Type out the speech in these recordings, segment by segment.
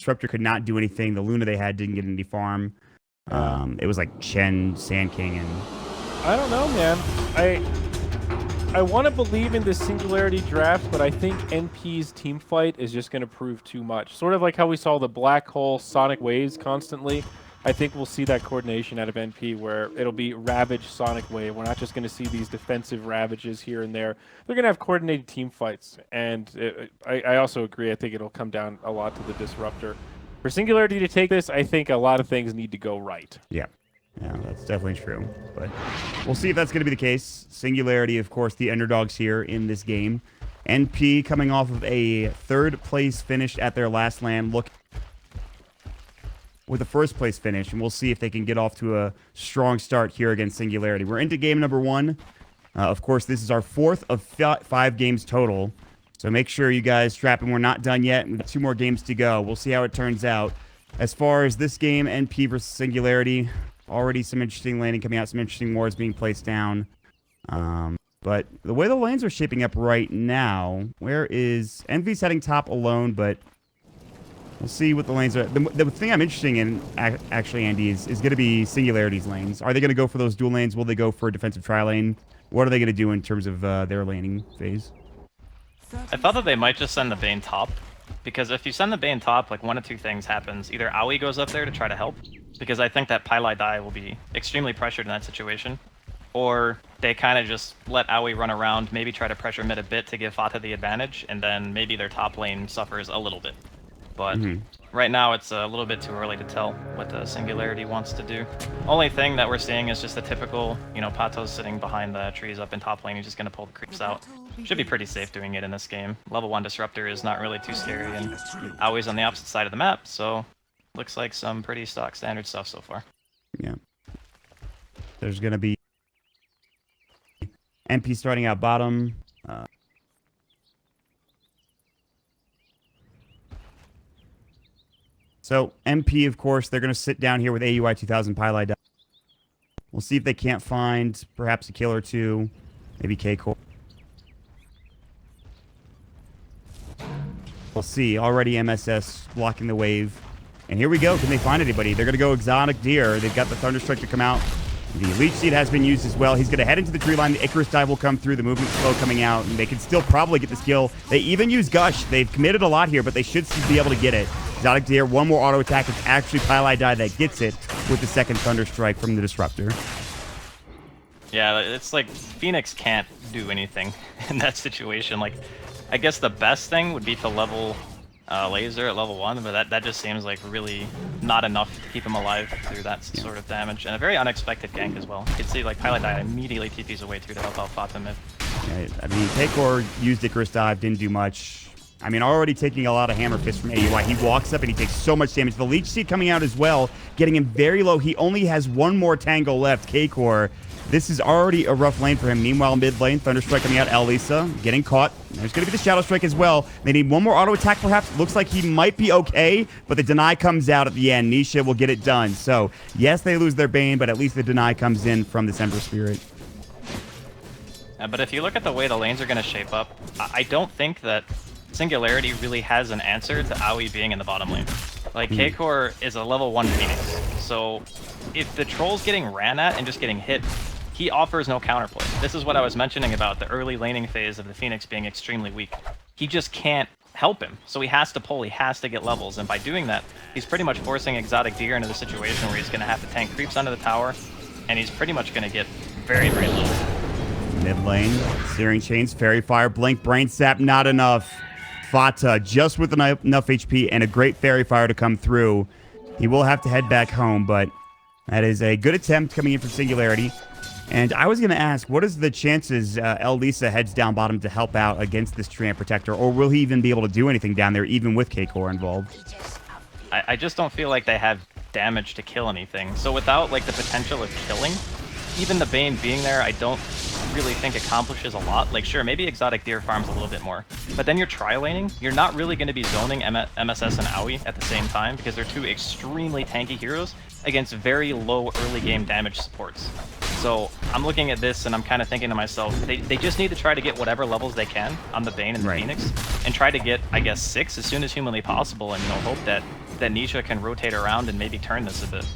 Disruptor could not do anything. The Luna they had didn't get any farm. It was like Chen, Sand King, and... I don't know, man. I want to believe in this Singularity draft, but I think NP's team fight is just going to prove too much. Sort of like how we saw the Black Hole Sonic Waves constantly. I think we'll see that coordination out of NP where it'll be Ravage Sonic Wave. We're not just going to see these defensive Ravages here and there. They're going to have coordinated team fights. And I also agree. I think it'll come down a lot to the Disruptor. For Singularity to take this, I think a lot of things need to go right. Yeah. Yeah, that's definitely true. But we'll see if that's going to be the case. Singularity, of course, the underdogs here in this game. NP coming off of a third-place finish at their last LAN. Look with a first-place finish, and we'll see if they can get off to a strong start here against Singularity. We're into game number 1. Of course, this is our 4th of 5 games total. So make sure you guys strap in. We're not done yet. We've got 2 more games to go. We'll see how it turns out. As far as this game, NP versus Singularity, already some interesting landing coming out, some interesting wards being placed down. But the way the lanes are shaping up right now, where is... Envy's heading top alone, but we'll see what the lanes are. The thing I'm interested in, actually, Andy, is going to be Singularity's lanes. Are they going to go for those dual lanes? Will they go for a defensive tri-lane? What are they going to do in terms of their laning phase? I thought that they might just send the Bane top, because if you send the Bane top, like one of two things happens. Either Aoi goes up there to try to help, because I think that Pylai Dai will be extremely pressured in that situation, or they kind of just let Aoi run around, maybe try to pressure mid a bit to give Fata the advantage, and then maybe their top lane suffers a little bit. But right now it's a little bit too early to tell what the Singularity wants to do. Only thing that we're seeing is just the typical, you know, Pato's sitting behind the trees up in top lane, he's just going to pull the creeps out. Should be pretty safe doing it in this game. Level 1 Disruptor is not really too scary, and Aoi's on the opposite side of the map, so looks like some pretty stock standard stuff so far. Yeah. There's going to be NP starting out bottom. So NP, of course, they're going to sit down here with AUI 2000 Pylai. We'll see if they can't find perhaps a kill or two, maybe K-Core. We'll see. Already MSS blocking the wave. And here we go. Can they find anybody? They're going to go Exotic Deer. They've got the Thunderstrike to come out. The Leech Seed has been used as well. He's going to head into the tree line. The Icarus Dive will come through. The movement slow coming out. And they can still probably get this kill. They even use Gush. They've committed a lot here, but they should be able to get it. Exotic Deer, one more auto attack. It's actually Pylai Dai that gets it with the second Thunderstrike from the Disruptor. Yeah, it's like Phoenix can't do anything in that situation. Like, I guess the best thing would be to level Laser at level 1, but that just seems like really not enough to keep him alive through that sort of damage. And a very unexpected gank as well. You can see like Pylai Dai immediately TPs away too to help out Fata mid. Yeah, I mean, K-Core used Icarus Dive, didn't do much. I mean, already taking a lot of hammer fists from AUI. He walks up and he takes so much damage. The Leech Seed coming out as well, getting him very low. He only has one more tango left, K-Core. This is already a rough lane for him. Meanwhile, mid lane, Thunderstrike coming out. Elisa getting caught. There's going to be the Shadow Strike as well. They need one more auto attack, perhaps. Looks like he might be okay, but the deny comes out at the end. Nisha will get it done. So, yes, they lose their Bane, but at least the deny comes in from this Ember Spirit. But if you look at the way the lanes are going to shape up, I don't think that Singularity really has an answer to Aoi being in the bottom lane. Like, K-Core is a level 1 Phoenix, so if the Troll's getting ran at and just getting hit, he offers no counterplay. This is what I was mentioning about the early laning phase of the Phoenix being extremely weak. He just can't help him, so he has to pull, he has to get levels, and by doing that, he's pretty much forcing Exotic Deer into the situation where he's going to have to tank creeps under the tower, and he's pretty much going to get very, very little. Mid lane, Searing Chains, Fairy Fire, Blink, Brain Sap, not enough. Fata just with enough HP and a great Fairy Fire to come through. He will have to head back home, but that is a good attempt coming in from Singularity. And I was going to ask, what is the chances Elisa heads down bottom to help out against this Treant Protector, or will he even be able to do anything down there, even with K-Core involved? I just don't feel like they have damage to kill anything. So without like the potential of killing, even the Bane being there, I don't really think accomplishes a lot. Like, sure, maybe Exotic Deer farms a little bit more, but then you're tri-laning. You're not really going to be zoning MSS and Aoi at the same time because they're two extremely tanky heroes against very low early game damage supports. So I'm looking at this and I'm kind of thinking to myself, they just need to try to get whatever levels they can on the Bane and the Phoenix and try to get, I guess, 6 as soon as humanly possible, and, you know, hope that that Nisha can rotate around and maybe turn this a bit.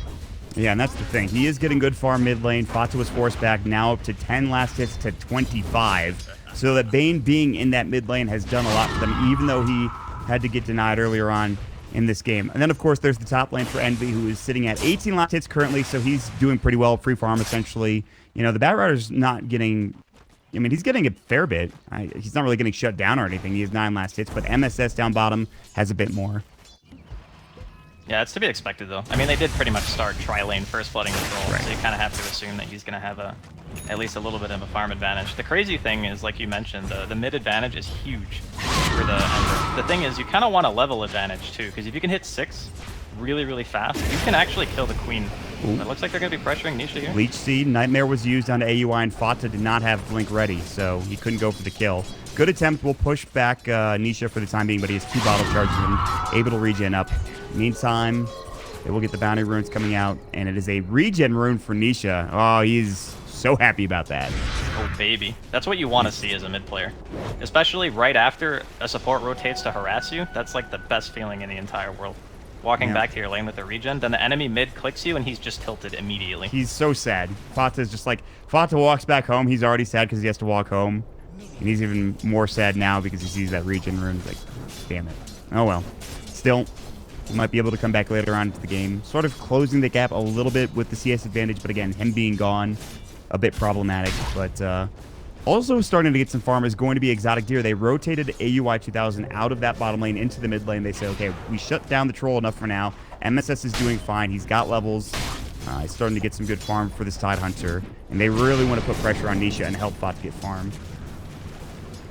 Yeah, and that's the thing. He is getting good farm mid lane. Fata was forced back now up to 10 last hits to 25. So that Bane being in that mid lane has done a lot for them, even though he had to get denied earlier on in this game. And then, of course, there's the top lane for Envy, who is sitting at 18 last hits currently, so he's doing pretty well. Free farm, essentially. You know, the Batrider's not getting... I mean, he's getting a fair bit. He's not really getting shut down or anything. He has 9 last hits, but MSS down bottom has a bit more. Yeah, it's to be expected, though. I mean, they did pretty much start tri-lane first flooding control, Right. so you kind of have to assume that he's going to have at least a little bit of a farm advantage. The crazy thing is, like you mentioned, the mid advantage is huge for the Ember. The thing is, you kind of want a level advantage, too, because if you can hit 6 really, really fast, you can actually kill the Queen. It looks like they're going to be pressuring Nisha here. Leech Seed, Nightmare was used on AUI, and Fata did not have Blink ready, so he couldn't go for the kill. Good attempt. We'll push back Nisha for the time being, but he has 2 bottle charges and able to regen up. Meantime, they will get the bounty runes coming out, and it is a regen rune for Nisha. Oh, he's so happy about that. Oh, baby. That's what you want to see as a mid player. Especially right after a support rotates to harass you. That's like the best feeling in the entire world. Walking back to your lane with a regen, then the enemy mid clicks you, and he's just tilted immediately. He's so sad. Fata's just like... Fata walks back home. He's already sad because he has to walk home. And he's even more sad now because he sees that regen rune. He's like, damn it. Oh, well. Still... He might be able to come back later on into the game. Sort of closing the gap a little bit with the CS advantage, but again, him being gone, a bit problematic. But also starting to get some farm is going to be Exotic Deer. They rotated AUI 2000 out of that bottom lane into the mid lane. They say, okay, we shut down the troll enough for now. MSS is doing fine. He's got levels. He's starting to get some good farm for this Tide Hunter. And they really want to put pressure on Nisha and help Bot get farm.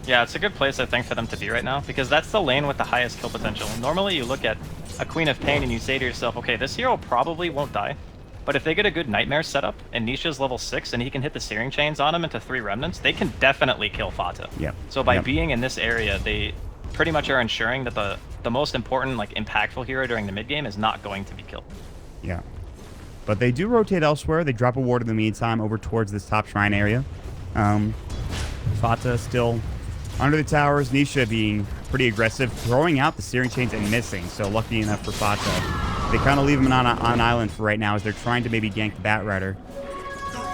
Yeah, it's a good place, I think, for them to be right now, because that's the lane with the highest kill potential. Normally, you look at a Queen of Pain and you say to yourself, okay, this hero probably won't die, but if they get a good Nightmare setup and Nisha's level 6 and he can hit the Searing Chains on him into 3 Remnants, they can definitely kill Fata. Yep. So by being in this area, they pretty much are ensuring that the most important, like, impactful hero during the mid game is not going to be killed. Yeah. But they do rotate elsewhere. They drop a ward in the meantime over towards this top shrine area. Fata still under the towers. Nisha being pretty aggressive, throwing out the Searing Chains and missing. So lucky enough for Fata. They kind of leave him on island for right now as they're trying to maybe gank the Batrider.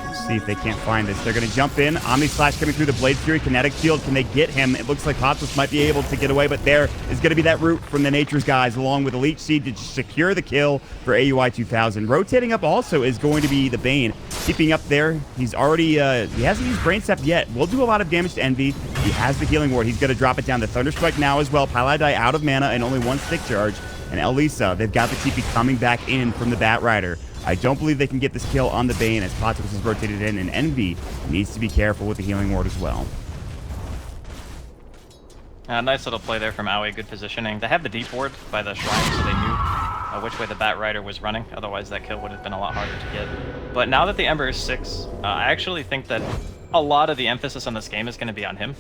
Let's see if they can't find this. They're going to jump in. Omni Slash coming through the Blade Fury. Kinetic Field. Can they get him? It looks like Hotus might be able to get away, but there is going to be that root from the Nature's guys along with the Leech Seed to secure the kill for AUI 2000. Rotating up also is going to be the Bane. Keeping up there. He's already, he hasn't used Brain Sap yet. Will do a lot of damage to Envy. He has the Healing Ward. He's going to drop it down. The Thunderstrike now as well. Paladai out of mana and only 1 stick charge. And Elisa, they've got the TP coming back in from the Batrider. I don't believe they can get this kill on the Bane as Potos is rotated in, and Envy needs to be careful with the Healing Ward as well. Nice little play there from Aoi, good positioning. They have the deep ward by the shrine, so they knew which way the Batrider was running. Otherwise, that kill would have been a lot harder to get. But now that the Ember is 6, I actually think that a lot of the emphasis on this game is going to be on him.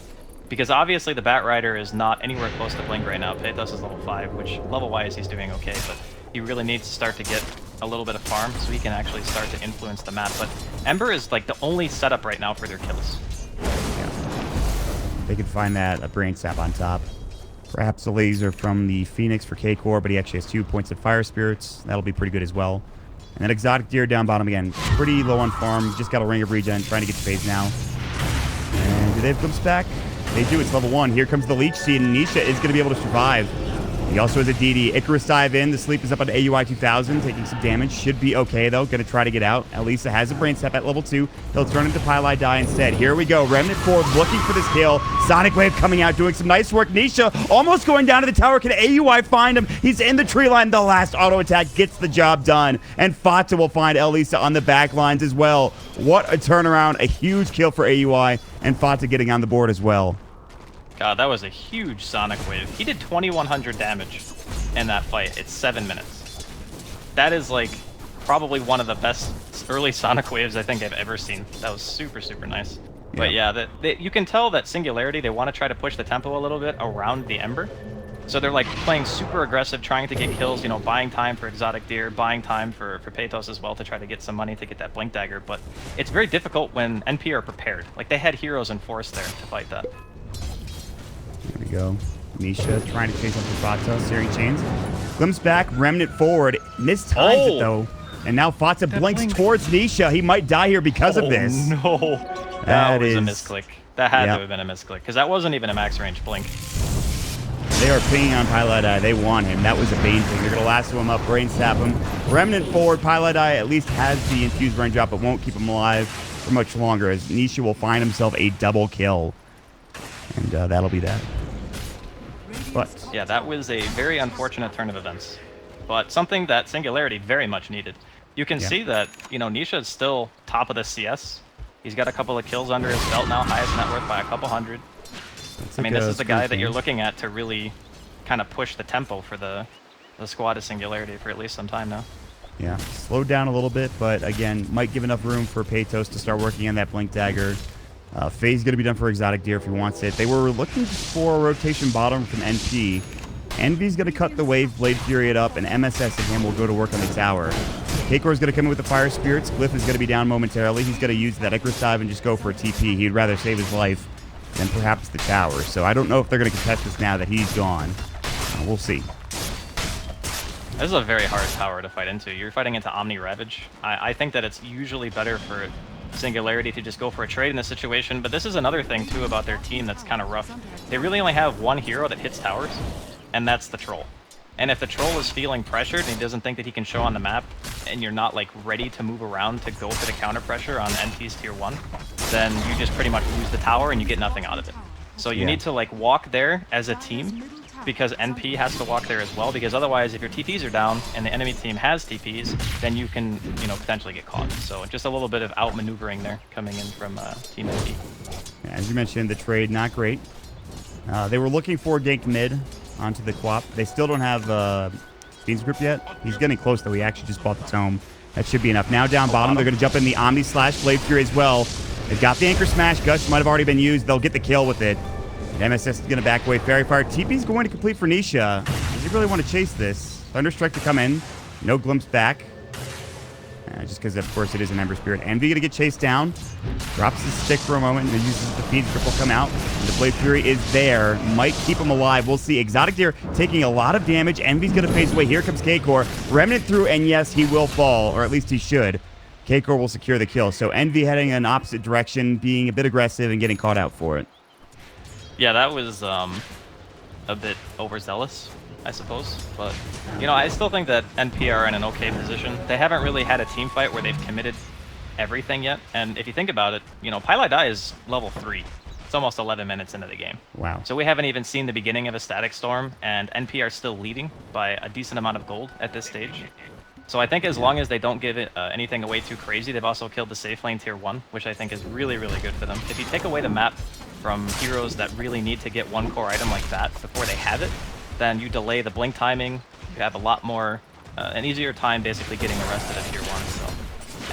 Because obviously the Batrider is not anywhere close to Blink right now. Pathos is level 5, which level-wise he's doing okay, but he really needs to start to get a little bit of farm so he can actually start to influence the map. But Ember is like the only setup right now for their kills. Yeah. They could find that, a Brain Sap on top. Perhaps a laser from the Phoenix for K-Core, but he actually has 2 points of Fire Spirits. That'll be pretty good as well. And then Exotic Deer down bottom again. Pretty low on farm. Just got a Ring of Regen, trying to get to phase now. And do they have Glimpse back? They do. It's level 1. Here comes the Leech Seed, and Nisha is going to be able to survive. He also has a DD. Icarus dive in. The sleep is up on AUI 2000, taking some damage. Should be okay, though. Going to try to get out. Elisa has a Brain Step at level 2. He'll turn into Pili Die instead. Here we go. Remnant 4 looking for this kill. Sonic Wave coming out, doing some nice work. Nisha almost going down to the tower. Can AUI find him? He's in the tree line. The last auto attack gets the job done. And Fata will find Elisa on the back lines as well. What a turnaround. A huge kill for AUI. And Fata getting on the board as well. God, that was a huge Sonic Wave. He did 2,100 damage in that fight. It's 7 minutes. That is, like, probably one of the best early Sonic Waves I think I've ever seen. That was super, super nice. Yeah. But yeah, you can tell that Singularity, they want to try to push the tempo a little bit around the Ember. So they're, like, playing super aggressive, trying to get kills, you know, buying time for Exotic Deer, buying time for Pathos as well to try to get some money to get that Blink Dagger. But it's very difficult when NP are prepared. Like, they had heroes in force there to fight that. There we go. Nisha trying to chase up the Fata, searing chains. Glimpse back, Remnant forward. Mistimes it though. And now Fata blinks towards Nisha. He might die here because of this. No. That was a misclick. That had to have been a misclick, because that wasn't even a max range blink. They are pinging on Pilot Eye. They want him. That was a Bane thing. They're going to lasso him up, brain sap him. Remnant forward. Pilot Eye at least has the infused range drop, but won't keep him alive for much longer, as Nisha will find himself a double kill. And that'll be that. But yeah, that was a very unfortunate turn of events, but something that Singularity very much needed. You can see that, you know, Nisha is still top of the CS. He's got a couple of kills under his belt now, highest net worth by a couple hundred. I mean, this is the guy that you're looking at to really kind of push the tempo for the squad of Singularity for at least some time now. Yeah, slowed down a little bit, but again, might give enough room for Paytos to start working on that Blink Dagger. Phase going to be done for Exotic Deer if he wants it. They were looking for a rotation bottom from NP. Envy's going to cut the wave, Blade Fury it up, and MSS and him will go to work on the tower. Kekor's going to come in with the Fire Spirits. Glyph is going to be down momentarily. He's going to use that Icarus dive and just go for a TP. He'd rather save his life than perhaps the tower. So I don't know if they're going to contest this now that he's gone. We'll see. This is a very hard tower to fight into. You're fighting into Omni Ravage. I think that it's usually better for Singularity to just go for a trade in this situation, but this is another thing too about their team that's kind of rough. They really only have one hero that hits towers, and that's the Troll. And if the Troll is feeling pressured and he doesn't think that he can show on the map, and you're not like ready to move around to go for the counter pressure on NP's tier 1, then you just pretty much lose the tower and you get nothing out of it. So you need to like walk there as a team, because NP has to walk there as well, because otherwise if your TPs are down and the enemy team has TPs, then you can, you know, potentially get caught. So just a little bit of outmaneuvering there coming in from Team NP. Yeah, as you mentioned, the trade not great. They were looking for gank mid onto the Quap. They still don't have Fiend's Grip yet. He's getting close though. He actually just bought the Tome. That should be enough. Now down bottom, they're going to jump in the Omni Slash Blade Fury as well. They've got the Anchor Smash. Gush might have already been used. They'll get the kill with it. MSS is going to back away. Fairy Fire. TP's going to complete for Nisha. Does he really want to chase this? Thunderstrike to come in. No Glimpse back. Just because, of course, it is an Ember Spirit. Envy going to get chased down. Drops his stick for a moment and then uses the Fiend's Grip will come out. And the Blade Fury is there. Might keep him alive. We'll see. Exotic Deer taking a lot of damage. Envy's going to phase away. Here comes Kekor. Remnant through, and yes, he will fall, or at least he should. Kekor will secure the kill. So Envy heading in opposite direction, being a bit aggressive and getting caught out for it. Yeah, that was a bit overzealous, I suppose. But, you know, I still think that NP are in an okay position. They haven't really had a team fight where they've committed everything yet. And if you think about it, you know, Pilot Die is level 3. It's almost 11 minutes into the game. Wow. So we haven't even seen the beginning of a Static Storm, and NP are still leading by a decent amount of gold at this stage. So I think as long as they don't give it anything away too crazy, they've also killed the safe lane tier 1, which I think is really, really good for them. If you take away the map from heroes that really need to get one core item like that before they have it, then you delay the blink timing. You have a lot more, an easier time basically getting arrested at tier 1. So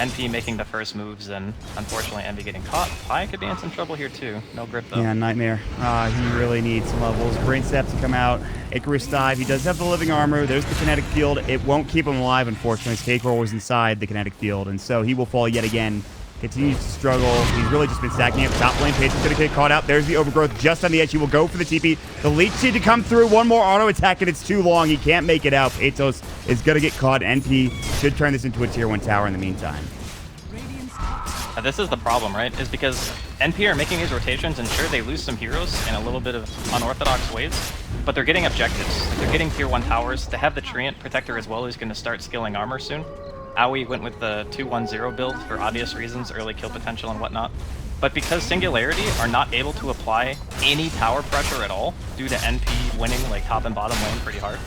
NP making the first moves, and unfortunately Envy getting caught. Pi could be in some trouble here too. No grip though. Yeah, Nightmare. He really needs some levels. Brain Sap to come out. Icarus dive. He does have the living armor. There's the kinetic field. It won't keep him alive, unfortunately. Kekor was inside the kinetic field, and so he will fall yet again. Continues to struggle. He's really just been stacking up top lane. Paige is going to get caught out. There's the overgrowth just on the edge. He will go for the TP. The leech seed to come through. One more auto attack, and it's too long. He can't make it out. Paytos is going to get caught. NP should turn this into a tier 1 tower in the meantime. This is the problem, right? Is because NP are making these rotations, and sure, they lose some heroes in a little bit of unorthodox ways, but they're getting objectives. They're getting tier 1 towers. They have the Treant Protector as well, who's going to start skilling armor soon. Aoi went with the 2-1-0 build for obvious reasons, early kill potential and whatnot. But because Singularity are not able to apply any tower pressure at all, due to NP winning like top and bottom lane pretty hard,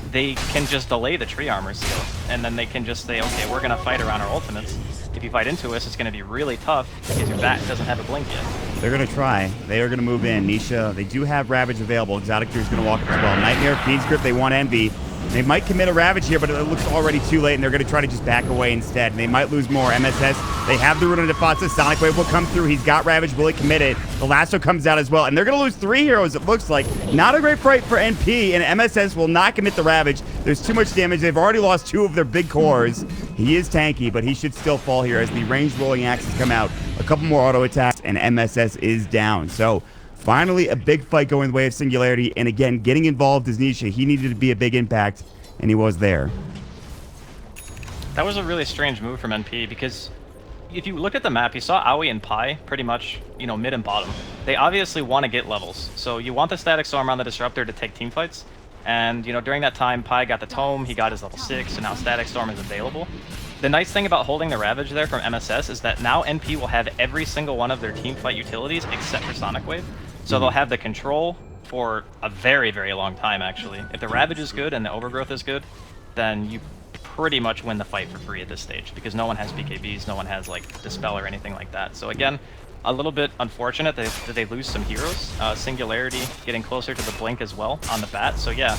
they can just delay the tree armor skill, and then they can just say, okay, we're gonna fight around our ultimates. If you fight into us, it's gonna be really tough because your back doesn't have a blink yet. They're gonna try. They are gonna move in. Nisha, they do have Ravage available. Exotic Deer is gonna walk up as well. Nightmare, Fiend's Grip, they want Envy. They might commit a Ravage here, but it looks already too late, and they're going to try to just back away instead. And they might lose more. MSS, they have the Rune of Defatsa. Sonic Wave will come through. He's got Ravage. Will he commit it? The Lasso comes out as well. And they're going to lose 3 heroes, it looks like. Not a great fight for NP, and MSS will not commit the Ravage. There's too much damage. They've already lost 2 of their big cores. He is tanky, but he should still fall here as the ranged rolling axes come out. A couple more auto attacks, and MSS is down. So Finally, a big fight going the way of Singularity, and again, getting involved is Nisha. He needed to be a big impact, and he was there. That was a really strange move from NP because if you look at the map, you saw Aoi and Pi pretty much, you know, mid and bottom. They obviously want to get levels, so you want the Static Storm on the Disruptor to take team fights. And, you know, during that time, Pi got the Tome, he got his level 6, and now Static Storm is available. The nice thing about holding the Ravage there from MSS is that now NP will have every single one of their team fight utilities except for Sonic Wave. So they'll have the control for a very, very long time, actually. If the Ravage is good and the Overgrowth is good, then you pretty much win the fight for free at this stage, because no one has BKBs, no one has, like, Dispel or anything like that. So again, a little bit unfortunate that they lose some heroes. Singularity getting closer to the Blink as well on the bat. So yeah,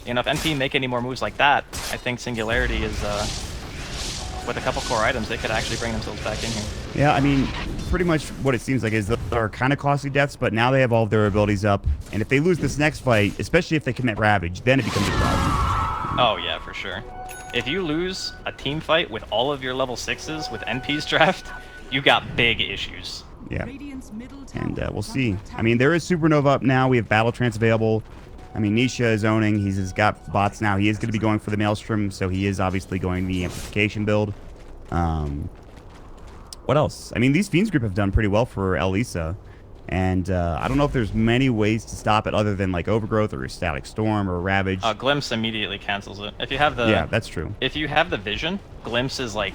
you know, if NP make any more moves like that, I think Singularity is, with a couple core items, they could actually bring themselves back in here. Yeah, I mean, pretty much what it seems like is those are kind of costly deaths, but now they have all of their abilities up. And if they lose this next fight, especially if they commit Ravage, then it becomes a problem. Oh yeah, for sure. If you lose a team fight with all of your level 6s with NP's draft, you got big issues. Yeah, and we'll see. I mean, there is Supernova up now. We have Battle Trance available. I mean, Nisha is owning. He's got bots now. He is going to be going for the Maelstrom, so he is obviously going the Amplification build. What else? I mean, these Fiends group have done pretty well for Elisa, and I don't know if there's many ways to stop it other than like Overgrowth or a Static Storm or a Ravage. Glimpse immediately cancels it. If you have the that's true. If you have the Vision, Glimpse is like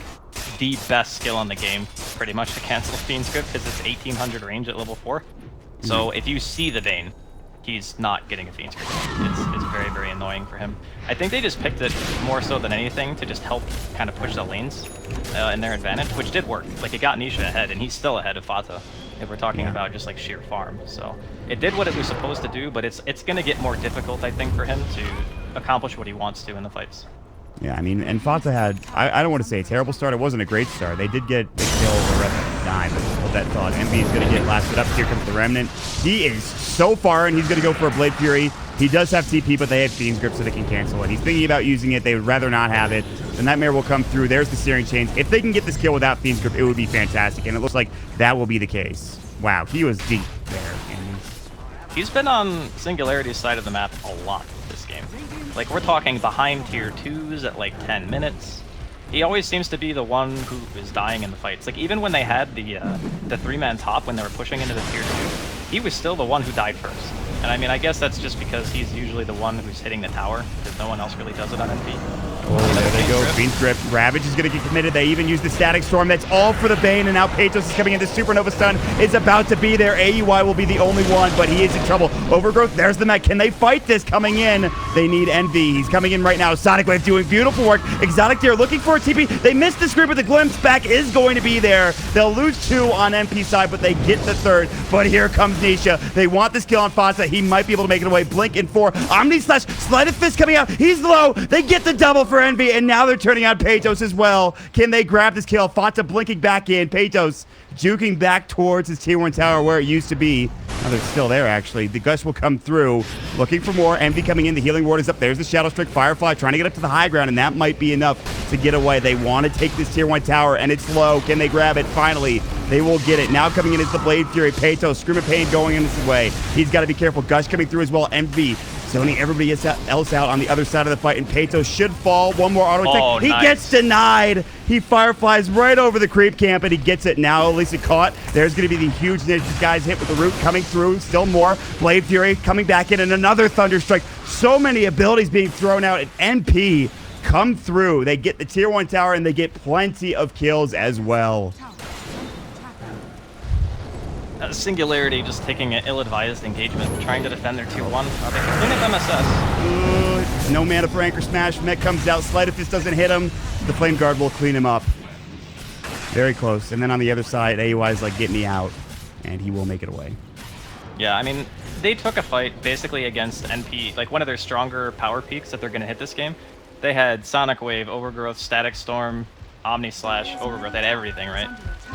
the best skill in the game, pretty much, to cancel Fiend's Grip, because it's 1800 range at level 4. So if you see the Vayne, he's not getting a Fiend's Grip. It's very, very annoying for him. I think they just picked it more so than anything to just help kind of push the lanes in their advantage, which did work. Like, it got Nisha ahead, and he's still ahead of Fata, if we're talking about just like sheer farm. So it did what it was supposed to do, but it's going to get more difficult, I think, for him to accomplish what he wants to in the fights. Yeah, I mean, and Fata had, I don't want to say a terrible start. It wasn't a great start. They did get the kill over Remnant 9, but hold that thought. MB is going to get lasted up. Here comes the Remnant. He is so far, and he's going to go for a Blade Fury. He does have TP, but they have Fiend's Grip, so they can cancel it. He's thinking about using it. They would rather not have it. The Nightmare will come through. There's the Searing Chains. If they can get this kill without Fiend's Grip, it would be fantastic, and it looks like that will be the case. Wow, he was deep there. He's been on Singularity's side of the map a lot this game. Like, we're talking behind tier 2s at like 10 minutes. He always seems to be the one who is dying in the fights. Like, even when they had the 3-man top, when they were pushing into the tier 2, he was still the one who died first. And I mean, I guess that's just because he's usually the one who's hitting the tower, because no one else really does it on NP. Oh, there they go. Fiend's Grip. Ravage is going to get committed. They even use the Static Storm. That's all for the Bane, and now Peytos is coming in. The Supernova Stun is about to be there. AUI will be the only one, but he is in trouble. Overgrowth, there's the mech. Can they fight this coming in? They need Envy. He's coming in right now. Sonic Wave doing beautiful work. Exotic Deer looking for a TP. They missed this group, but the Glimpse back is going to be there. They'll lose 2 on NP side, but they get the 3rd. But here comes Nisha. They want this kill on Fata. He might be able to make it away. Blink in 4. Omni Slash. Sleight of Fist coming out. He's low. They get the double for Envy, and now they're turning on Peytos as well. Can they grab this kill? Fata blinking back in. Peytos juking back towards his tier 1 tower where it used to be. Now they're still there, actually. The Gush will come through. Looking for more. Envy coming in. The Healing Ward is up. There's the Shadow Strike. Firefly trying to get up to the high ground, and that might be enough to get away. They want to take this tier 1 tower, and it's low. Can they grab it? Finally, they will get it. Now coming in is the Blade Fury. Peytos, Scream of Pain going in this way. He's got to be careful. Gush coming through as well. Envy zoning everybody else out on the other side of the fight, and Peytos should fall. One more auto attack. Oh, he nice. gets denied. He fireflies right over the creep camp, and he gets it. Now Elisa caught. There's going to be the huge niche. This guy's hit with the root coming through. Still more. Blade Fury coming back in, and another Thunder Strike. So many abilities being thrown out, and NP come through. They get the tier 1 tower, and they get plenty of kills as well. Singularity just taking an ill-advised engagement, trying to defend their tier 1. They can clean up MSS. No mana for Anchor Smash. Mech comes out. Sleight of Fist doesn't hit him. The Flame Guard will clean him up. Very close. And then on the other side, AUI is like, get me out. And he will make it away. Yeah, I mean, they took a fight basically against NP, like one of their stronger power peaks that they're going to hit this game. They had Sonic Wave, Overgrowth, Static Storm, Omni Slash, Overgrowth, they had everything, right?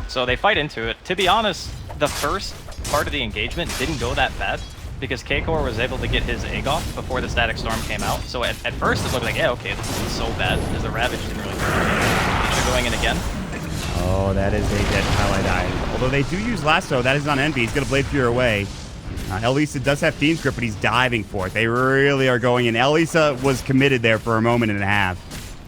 So they fight into it. To be honest, the first part of the engagement didn't go that bad, because K-Core was able to get his egg off before the Static Storm came out. So at first it looked like, yeah, okay, this isn't so bad, because the Ravage didn't really do anything. They're going in again. Oh, that is a dead highlight eye. Although they do use Lasso, that is on Envy. He's going to Blade Fury away. Elisa does have Fiend's Grip, but he's diving for it. They really are going in. Elisa was committed there for a moment and a half.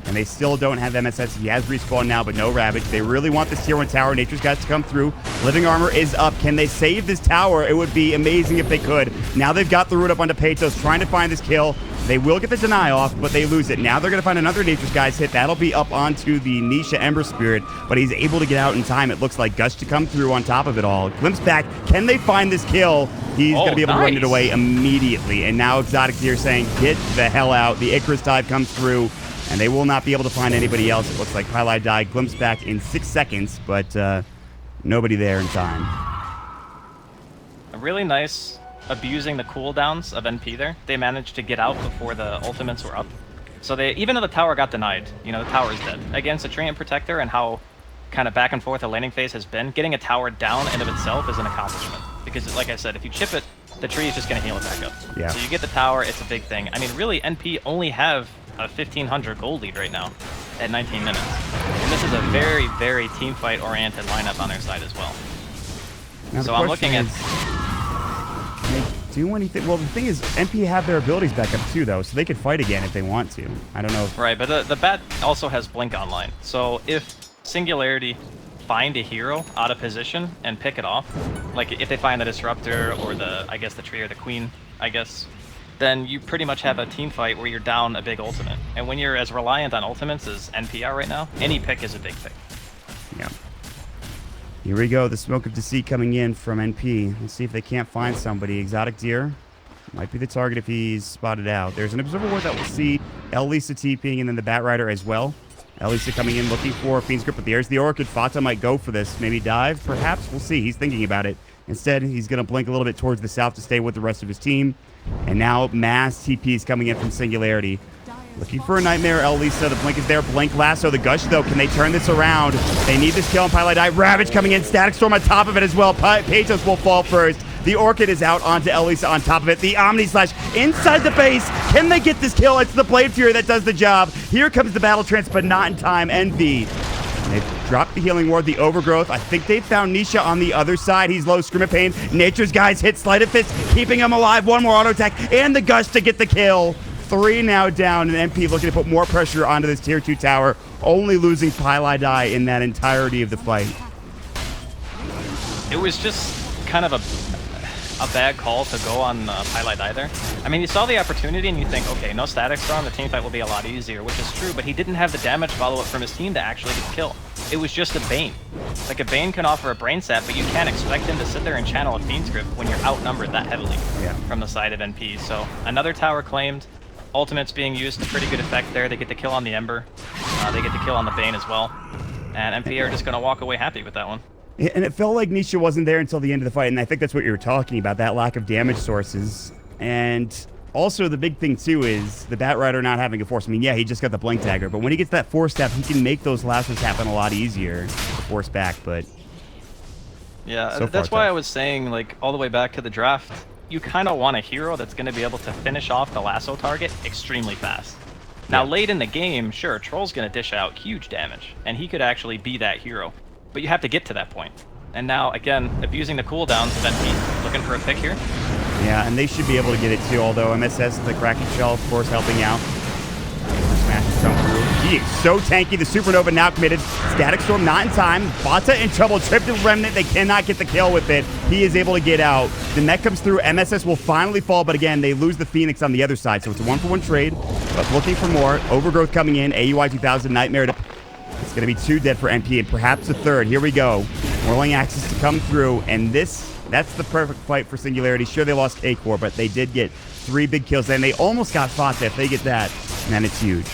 And they still don't have MSS. He has respawn now, but no Ravage. They really want this tier 1 tower. Nature's got to come through. Living Armor is up. Can they save this tower? It would be amazing if they could. Now they've got the root up onto Peytos, trying to find this kill. They will get the deny off, but they lose it. Now they're going to find another Nature's Guys hit. That'll be up onto the Nisha Ember Spirit, but he's able to get out in time. It looks like Gush to come through on top of it all. Glimpse back. Can they find this kill? He's going to be able to run it away immediately. And now Exotic here saying, get the hell out. The Icarus dive comes through, and they will not be able to find anybody else. It looks like Pylai died. Glimpse back in 6 seconds, but nobody there in time. A really nice abusing the cooldowns of NP there. They managed to get out before the ultimates were up. So they, even though the tower got denied, you know, the tower is dead. Against a Treant Protector and how kind of back and forth the laning phase has been, getting a tower down in of itself is an accomplishment. Because like I said, if you chip it, the tree is just going to heal it back up. Yeah. So you get the tower, it's a big thing. I mean, really, NP only have a 1,500 gold lead right now at 19 minutes. And this is a very, very team fight oriented lineup on their side as well. Now so I'm looking at... Can they do anything? Well, the thing is, NP have their abilities back up too, though, so they could fight again if they want to. I don't know. Right, but the bat also has Blink online. So if Singularity find a hero out of position and pick it off, like if they find the Disruptor or the, I guess the tree or the queen, I guess, then you pretty much have a team fight where you're down a big ultimate. And when you're as reliant on ultimates as NP are right now, any pick is a big pick. Yeah. Here we go, the Smoke of Deceit coming in from NP. Let's see if they can't find somebody. Exotic Deer might be the target if he's spotted out. There's an Observer Ward that will see Elisa TPing and then the Bat Rider as well. Elisa coming in looking for Fiend's Grip, but there's the Orchid. Fata might go for this. Maybe dive, perhaps. We'll see. He's thinking about it. Instead, he's going to blink a little bit towards the south to stay with the rest of his team. And now mass TPs coming in from Singularity. Looking for a Nightmare, Elisa. The blink is there. Blink lasso. The Gush, though. Can they turn this around? They need this kill on Pylai Die. Ravage coming in. Static Storm on top of it as well. Peytos will fall first. The Orchid is out onto Elisa on top of it. The Omni Slash inside the base. Can they get this kill? It's the Blade Fury that does the job. Here comes the Battle Trance, but not in time. Envy. They've dropped the Healing Ward, the Overgrowth. I think they found Nisha on the other side. He's low. Scream of Pain. Nature's Guys hit Sleight of Fist, keeping him alive. One more auto attack, and the Gush to get the kill. 3 now down, and MP looking to put more pressure onto this tier 2 tower, only losing Pylai Die in that entirety of the fight. It was just kind of a bad call to go on Pylai Die there. I mean, you saw the opportunity and you think, okay, no Static Storm, the team fight will be a lot easier, which is true, but he didn't have the damage follow-up from his team to actually get the kill. It was just a Bane. Like, a Bane can offer a Brain Sap, but you can't expect him to sit there and channel a Fiend's Grip when you're outnumbered that heavily from the side of NP. So, another tower claimed. Ultimates being used to pretty good effect there. They get the kill on the Ember. They get the kill on the Bane as well. And NP are just going to walk away happy with that one. And it felt like Nisha wasn't there until the end of the fight, and I think that's what you were talking about, that lack of damage sources. And also the big thing, too, is the Bat Rider not having a force. I mean, yeah, he just got the Blink Dagger, but when he gets that Force Staff, he can make those lassos happen a lot easier to force back, but... Yeah, so that's why I was saying, like, all the way back to the draft, you kind of want a hero that's going to be able to finish off the lasso target extremely fast. Now, late in the game, sure, Troll's going to dish out huge damage, and he could actually be that hero. But you have to get to that point. And now, again, abusing the cooldowns of NP, looking for a pick here. Yeah, and they should be able to get it too, although MSS, the Kraken Shell, of course, helping out. Smash come through. He is so tanky. The Supernova now committed. Static Storm not in time. Bata in trouble. Tripped and Remnant. They cannot get the kill with it. He is able to get out. The mech comes through. MSS will finally fall, but again, they lose the Phoenix on the other side. So it's a 1-for-1 trade, but looking for more. Overgrowth coming in. AUI 2000 Nightmare to... It's going to be 2 dead for NP and perhaps a 3rd. Here we go. Whirling Axis to come through, and that's the perfect fight for Singularity. Sure, they lost A-Core, but they did get 3 big kills, and they almost got Fata. If they get that, then it's huge.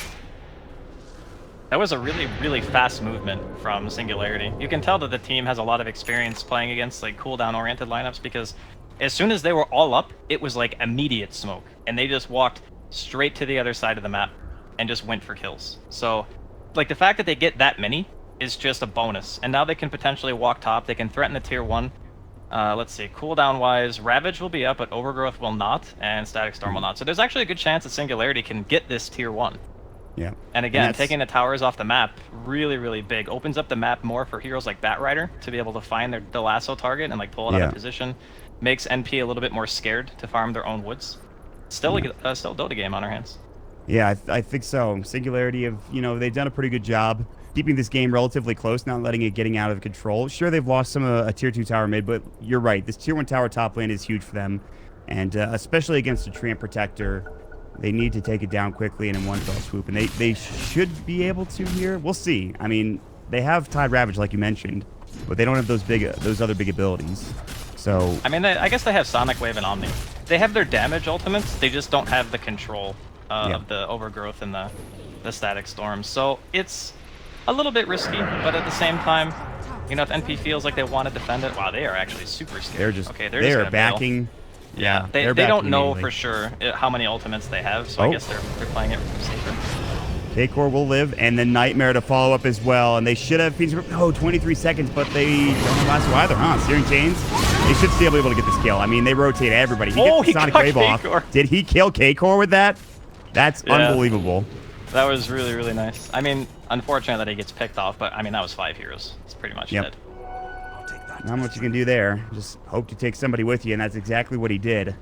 That was a really, really fast movement from Singularity. You can tell that the team has a lot of experience playing against like cooldown-oriented lineups because as soon as they were all up, it was like immediate smoke, and they just walked straight to the other side of the map and just went for kills. So, like, the fact that they get that many is just a bonus, and now they can potentially walk top. They can threaten the tier 1. Let's see, cooldown-wise, Ravage will be up, but Overgrowth will not, and Static Storm will not. So there's actually a good chance that Singularity can get this tier 1. Yeah. And again, taking the towers off the map, really, really big. Opens up the map more for heroes like Bat Rider to be able to find the lasso target and like pull it out of position. makes NP a little bit more scared to farm their own woods. Still, still Dota game on our hands. Yeah, I think so. Singularity have, they've done a pretty good job keeping this game relatively close, not letting it getting out of control. Sure, they've lost some a tier 2 tower mid, but you're right. This tier 1 tower top lane is huge for them, and especially against a Treant Protector, they need to take it down quickly and in one fell swoop, and they should be able to here. We'll see. I mean, they have Tide Ravage, like you mentioned, but they don't have those other big abilities. So I mean, I guess they have Sonic Wave and Omni. They have their damage ultimates. They just don't have the control of the overgrowth and the static storm. So it's a little bit risky, but at the same time, if NP feels like they want to defend it, wow, they are actually super scared. They're just okay. They are backing. Yeah, they don't know for sure how many ultimates they have, so I guess they're playing it safer. K-Core will live, and then Nightmare to follow up as well, and they should have 23 seconds, but they don't have last either, huh? Searing Chains, they should still be able to get this kill. I mean, they rotate everybody. He gets the Sonic Wave off. Did he kill K-Core with that? That's unbelievable. That was really, really nice. I mean, unfortunate that he gets picked off, but I mean, that was 5 heroes. It's pretty much dead. Not much you can do there. Just hope to take somebody with you, and that's exactly what he did.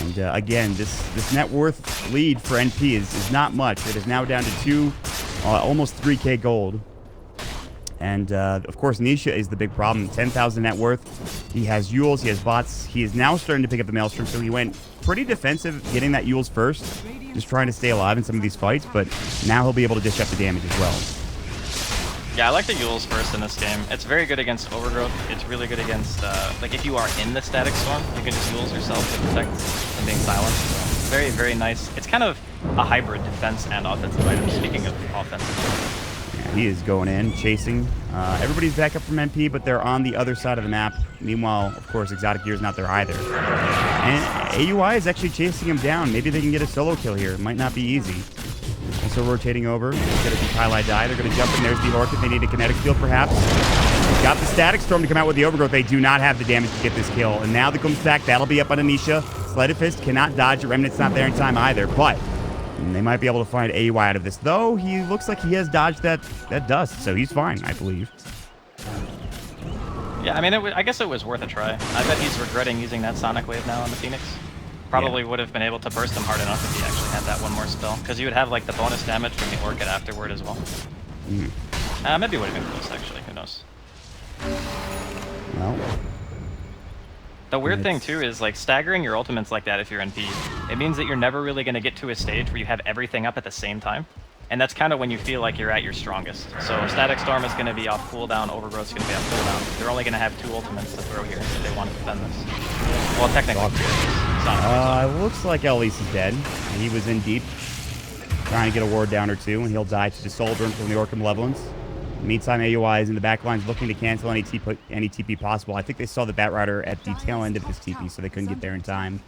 And again, this net worth lead for NP is not much. It is now down to almost 3k gold. And of course, Nisha is the big problem. 10,000 net worth. He has Yules, he has bots. He is now starting to pick up the Maelstrom, so he went pretty defensive getting that Yules first, just trying to stay alive in some of these fights, but now he'll be able to dish up the damage as well. Yeah, I like the Yules first in this game. It's very good against Overgrowth. It's really good against, like, if you are in the Static Storm, you can just Yules yourself to protect from being silenced. So very, very nice. It's kind of a hybrid defense and offensive item, speaking of offensive. Yeah, he is going in, chasing. Everybody's back up from NP, but they're on the other side of the map. Meanwhile, of course, Exotic Gear is not there either. And AUI is actually chasing him down. Maybe they can get a solo kill here. It might not be easy. Also rotating over. It's going to be Highlight Die. They're going to jump in. There's the Orchid. They need a kinetic field, perhaps. He's got the Static Storm to come out with the Overgrowth. They do not have the damage to get this kill. And now the comes back. That'll be up on Anisha. Sleight of Fist cannot dodge. Remnant's not there in time either. But they might be able to find AUI out of this. Though, he looks like he has dodged that dust. So he's fine, I believe. Yeah, I mean, I guess it was worth a try. I bet he's regretting using that Sonic Wave now on the Phoenix. Probably would have been able to burst him hard enough if he actually had that one more spell, because you would have like the bonus damage from the Orchid afterward as well. Maybe it would have been close actually. Who knows? Well, the weird thing too is like staggering your ultimates like that if you're NP. It means that you're never really going to get to a stage where you have everything up at the same time. And that's kind of when you feel like you're at your strongest. So Static Storm is going to be off cooldown, Overgrowth is going to be off cooldown. They're only going to have 2 ultimates to throw here if they want to defend this. Well, technically, looks like Elise is dead. He was in deep, trying to get a ward down or two, and he'll die to the Soul Burn from the Orchid Malevolence. Meantime, AUI is in the back lines looking to cancel any TP possible. I think they saw the Batrider at the tail end of this TP, so they couldn't get there in time.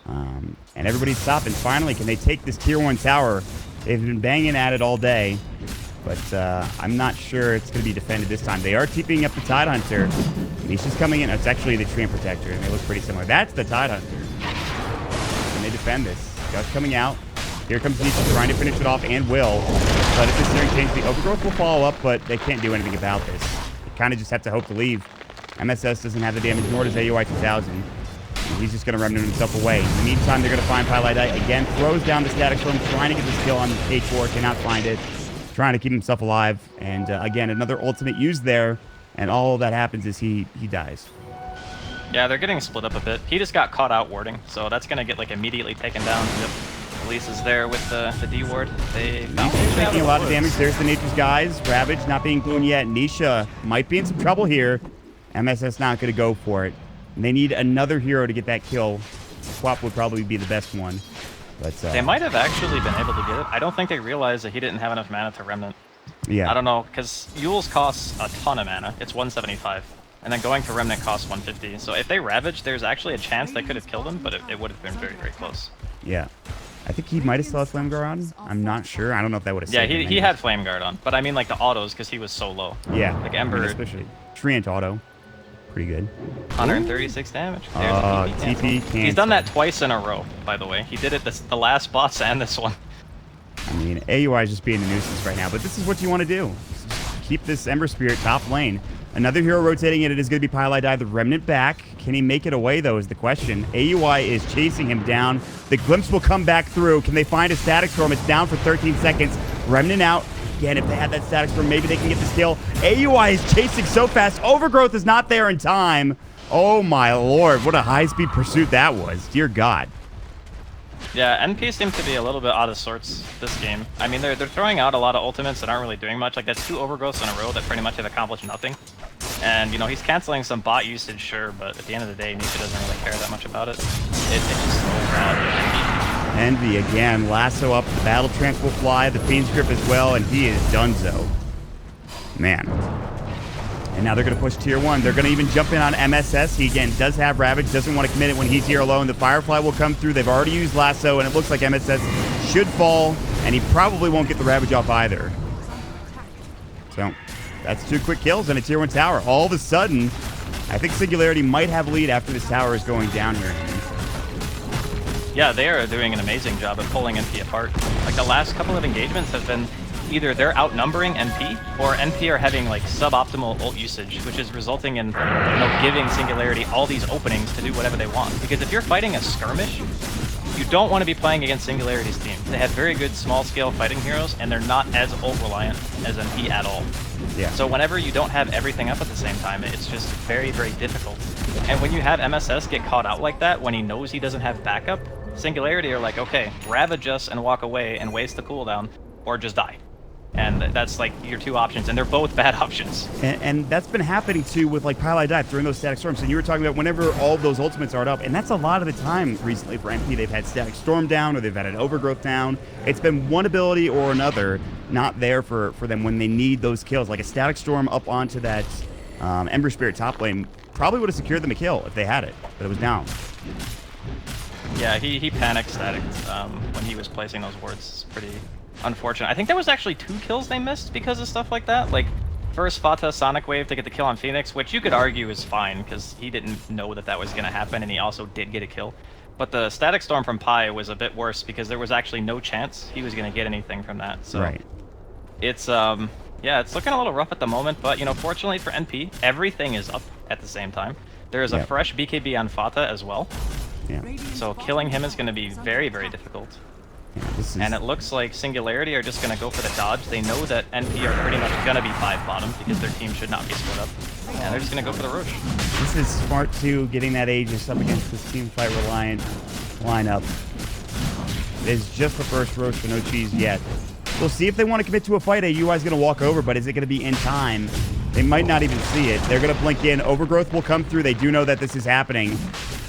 And everybody's stopping. Finally, can they take this tier 1 tower? They've been banging at it all day, but I'm not sure it's going to be defended this time. They are TPing up the Tide Hunter. Nisha's coming in. It's actually the Treant Protector, and they look pretty similar. That's the Tide Hunter. And they defend this. Gush coming out. Here comes Nisha trying to finish it off, and will. But if this Searing Chains, the Overgrowth will follow up, but they can't do anything about this. They kind of just have to hope to leave. MSS doesn't have the damage, nor does AUI 2000. He's just going to remnant himself away. In the meantime, they're going to find Pilot Eye again. Throws down the Static Storm, trying to get this kill on H4. Cannot find it. Trying to keep himself alive. And again, another ultimate used there. And all that happens is he dies. Yeah, they're getting split up a bit. He just got caught out warding, so that's going to get like immediately taken down. Yep. Elise is there with the D ward. He's taking a lot of damage. There's the Nature's Guys. Ravage not being glued yet. Nisha might be in some trouble here. MSS not going to go for it. And they need another hero to get that kill. Swap would probably be the best one. But they might have actually been able to get it. I don't think they realized that he didn't have enough mana to Remnant. Yeah. I don't know, because Yules costs a ton of mana. It's 175. And then going to Remnant costs 150. So if they Ravage, there's actually a chance they could have killed him, but it would have been very, very close. Yeah. I think he might have still had Flame Guard on. I'm not sure. I don't know if that would have saved him. Yeah, he had Flame Guard on. But I mean like the autos, because he was so low. Yeah. Like Ember. I mean, especially Treant auto. Pretty good. 136 damage. There's TP cancel. He's done that twice in a row, by the way. He did it the last boss and this one. I mean, AUI is just being a nuisance right now, but this is what you want to do. Just keep this Ember Spirit top lane. Another hero rotating it. It is going to be Pilot Die, the Remnant back. Can he make it away, though, is the question. AUI is chasing him down. The glimpse will come back through. Can they find a static storm? It's down for 13 seconds. Remnant out. Again, if they had that static storm, maybe they can get this kill. AUI is chasing so fast. Overgrowth is not there in time. Oh, my Lord. What a high-speed pursuit that was. Dear God. Yeah, NP seem to be a little bit out of sorts this game. I mean, they're throwing out a lot of ultimates that aren't really doing much. Like, that's 2 overgrowths in a row that pretty much have accomplished nothing. And, you know, he's canceling some bot usage, sure, but at the end of the day, Nisha doesn't really care that much about it. It's just so bad. Envy again. Lasso up. The battle trance will fly. The Fiend's Grip as well, and he is donezo. Man. And now they're going to push tier 1. They're going to even jump in on MSS. He, again, does have Ravage. Doesn't want to commit it when he's here alone. The Firefly will come through. They've already used Lasso, and it looks like MSS should fall, and he probably won't get the Ravage off either. So, that's 2 quick kills and a tier 1 tower. All of a sudden, I think Singularity might have lead after this tower is going down here. Yeah, they are doing an amazing job at pulling NP apart. Like, the last couple of engagements have been either they're outnumbering NP, or NP are having, like, suboptimal ult usage, which is resulting in, you know, giving Singularity all these openings to do whatever they want. Because if you're fighting a skirmish, you don't want to be playing against Singularity's team. They have very good small-scale fighting heroes, and they're not as ult-reliant as NP at all. Yeah. So whenever you don't have everything up at the same time, it's just very, very difficult. And when you have MSS get caught out like that, when he knows he doesn't have backup, Singularity are like, okay, ravage us and walk away and waste the cooldown, or just die. And that's like your 2 options, and they're both bad options. And that's been happening too with like Pile I Dive during those static storms. And you were talking about whenever all of those ultimates aren't up, and that's a lot of the time recently for NP. They've had static storm down, or they've had an overgrowth down. It's been one ability or another not there for them when they need those kills. Like a static storm up onto that Ember Spirit top lane probably would have secured them a kill if they had it, but it was down. Yeah, he panicked static when he was placing those wards. It's pretty unfortunate. I think there was actually 2 kills they missed because of stuff like that. Like, first Fata Sonic Wave to get the kill on Phoenix, which you could argue is fine because he didn't know that that was going to happen, and he also did get a kill. But the Static Storm from Pi was a bit worse because there was actually no chance he was going to get anything from that. So right. It's yeah, it's looking a little rough at the moment, but you know, fortunately for NP, everything is up at the same time. There is a fresh BKB on Fata as well. Yeah. So killing him is going to be very, very difficult. Yeah, and it looks like Singularity are just going to go for the dodge. They know that NP are pretty much going to be 5 bottom because their team should not be split up. And they're just going to go for the Roche. This is smart too, getting that Aegis up against this team fight reliant lineup. It's just the first Roche for no cheese yet. We'll see if they want to commit to a fight. AUI is going to walk over, but is it going to be in time? They might not even see it. They're going to blink in. Overgrowth will come through. They do know that this is happening.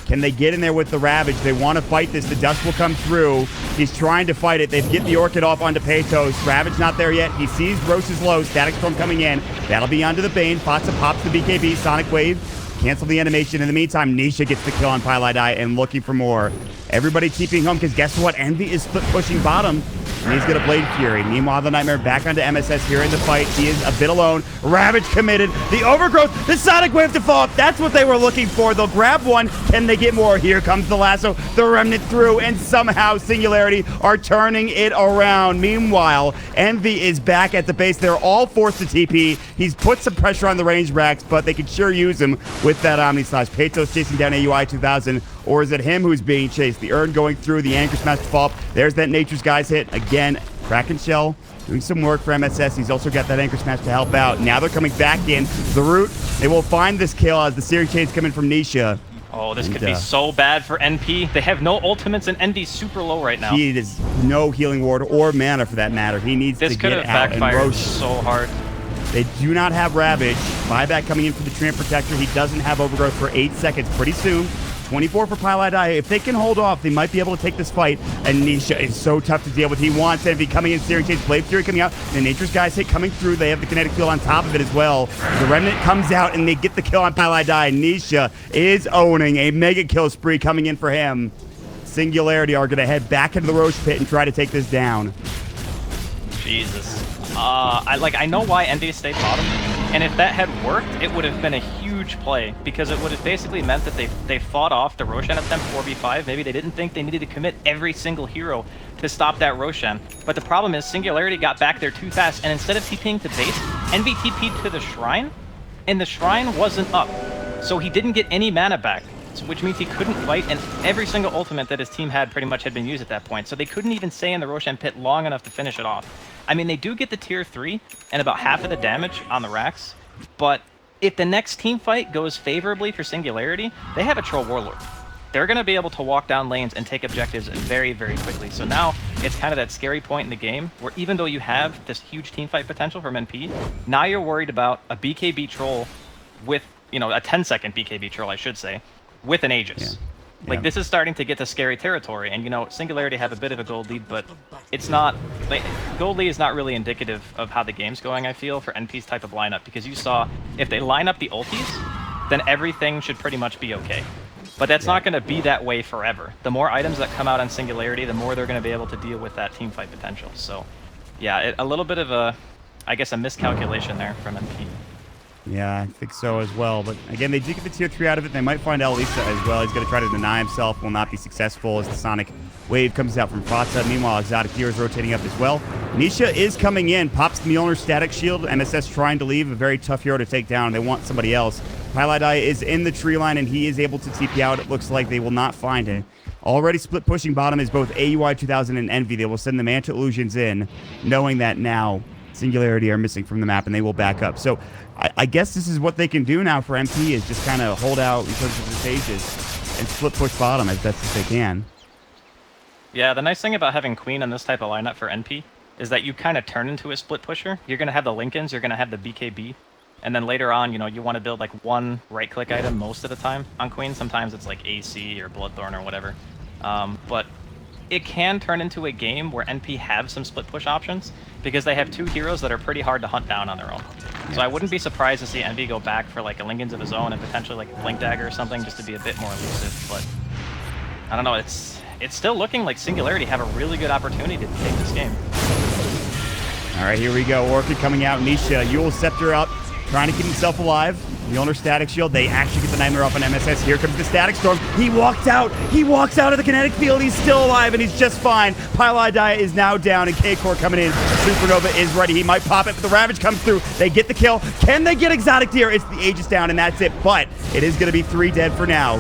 Can they get in there with the Ravage? They want to fight this. The dust will come through. He's trying to fight it. They get the Orchid off onto Pathos. Ravage not there yet. He sees Roche's low. Static Storm coming in. That'll be onto the Bane. Fatsa pops the BKB. Sonic Wave. Cancel the animation. In the meantime, Nisha gets the kill on Pile Die and looking for more. Everybody TPing home because guess what? Envy is split pushing bottom. And he's going to Blade Fury. Meanwhile, the Nightmare back onto MSS here in the fight. He is a bit alone. Ravage committed. The Overgrowth. The Sonic Wave to fall. That's what they were looking for. They'll grab one. Can they get more? Here comes the lasso. The Remnant through. And somehow Singularity are turning it around. Meanwhile, Envy is back at the base. They're all forced to TP. He's put some pressure on the range racks, but they can sure use him with that Omni Slash. Patos chasing down AUI 2000. Or is it him who's being chased? The Urn going through, the Anchor Smash to fall. There's that Nature's Guys hit. Again, Kraken Shell doing some work for MSS. He's also got that Anchor Smash to help out. Now they're coming back in. The Root, they will find this kill as the Searing Chains come in from Nisha. Oh, this could be so bad for NP. They have no ultimates, and ND's super low right now. He has no healing ward or mana for that matter. He needs to get out. This could have backfired so hard. They do not have Ravage. Buyback coming in for the Tramp Protector. He doesn't have Overgrowth for 8 seconds. Pretty soon. 24 for Pile Die. If they can hold off, they might be able to take this fight. And Nisha is so tough to deal with. He wants Envy coming in, Searing Chains, Blade Fury coming out. The Nature's Guys hit coming through. They have the kinetic field on top of it as well. The Remnant comes out and they get the kill on Pile Die. Nisha is owning a mega kill spree coming in for him. Singularity are going to head back into the Roche pit and try to take this down. Jesus. I know why Envy stayed bottom, and if that had worked, it would have been a huge play, because it would have basically meant that they fought off the Roshan attempt 4v5. Maybe they didn't think they needed to commit every single hero to stop that Roshan. But the problem is Singularity got back there too fast, and instead of TPing to base, Envy TP'd to the Shrine, and the Shrine wasn't up. So he didn't get any mana back, which means he couldn't fight, and every single ultimate that his team had pretty much had been used at that point. So they couldn't even stay in the Roshan pit long enough to finish it off. I mean, they do get the tier 3 and about half of the damage on the racks, but if the next team fight goes favorably for Singularity, they have a Troll Warlord. They're going to be able to walk down lanes and take objectives very, very quickly. So now it's kind of that scary point in the game where even though you have this huge team fight potential from NP, now you're worried about a BKB troll with, you know, a 10-second BKB troll, I should say, with an Aegis. Like, this is starting to get to scary territory, and, you know, Singularity have a bit of a gold lead, but it's not, like, gold lead is not really indicative of how the game's going, I feel, for NP's type of lineup, because you saw, if they line up the ultis, then everything should pretty much be okay. But that's not going to be that way forever. The more items that come out on Singularity, the more they're going to be able to deal with that team fight potential. So, yeah, a little bit of a, I guess, a miscalculation there from NP. Yeah, I think so as well. But again, they did get the tier 3 out of it. They might find Elisa as well. He's going to try to deny himself. Will not be successful as the Sonic Wave comes out from Fatsa. Meanwhile, Exotic Gear is rotating up as well. Nisha is coming in. Pops Mjolnir Static Shield. MSS trying to leave. A very tough hero to take down. They want somebody else. Piladai is in the tree line, and he is able to TP out. It looks like they will not find him. Already split pushing bottom is both AUI 2000 and Envy. They will send the Manta Illusions in, knowing that now Singularity are missing from the map, and they will back up. So I guess this is what they can do now for MP, is just kind of hold out in terms of the stages and split push bottom as best as they can. Yeah, the nice thing about having Queen in this type of lineup for NP is that you kind of turn into a split pusher. You're going to have the Lincolns, you're going to have the BKB, and then later on, you know, you want to build like one right-click item most of the time on Queen. Sometimes it's like AC or Bloodthorn or whatever. But it can turn into a game where NP have some split push options because they have two heroes that are pretty hard to hunt down on their own. So I wouldn't be surprised to see Envy go back for like a Lincolns of his own and potentially like a Blink Dagger or something just to be a bit more elusive. But I don't know, it's still looking like Singularity have a really good opportunity to take this game. All right, here we go. Orchid coming out. Nisha, Yule Scepter up, trying to keep himself alive. Mjolnir Static Shield. They actually get the Nightmare off on MSS. Here comes the Static Storm. He walks out. He walks out of the kinetic field. He's still alive, and he's just fine. Pylai is now down, and K-Core coming in. Supernova is ready. He might pop it, but the Ravage comes through. They get the kill. Can they get Exotic Deer? It's the Aegis down, and that's it. But it is going to be 3 dead for now.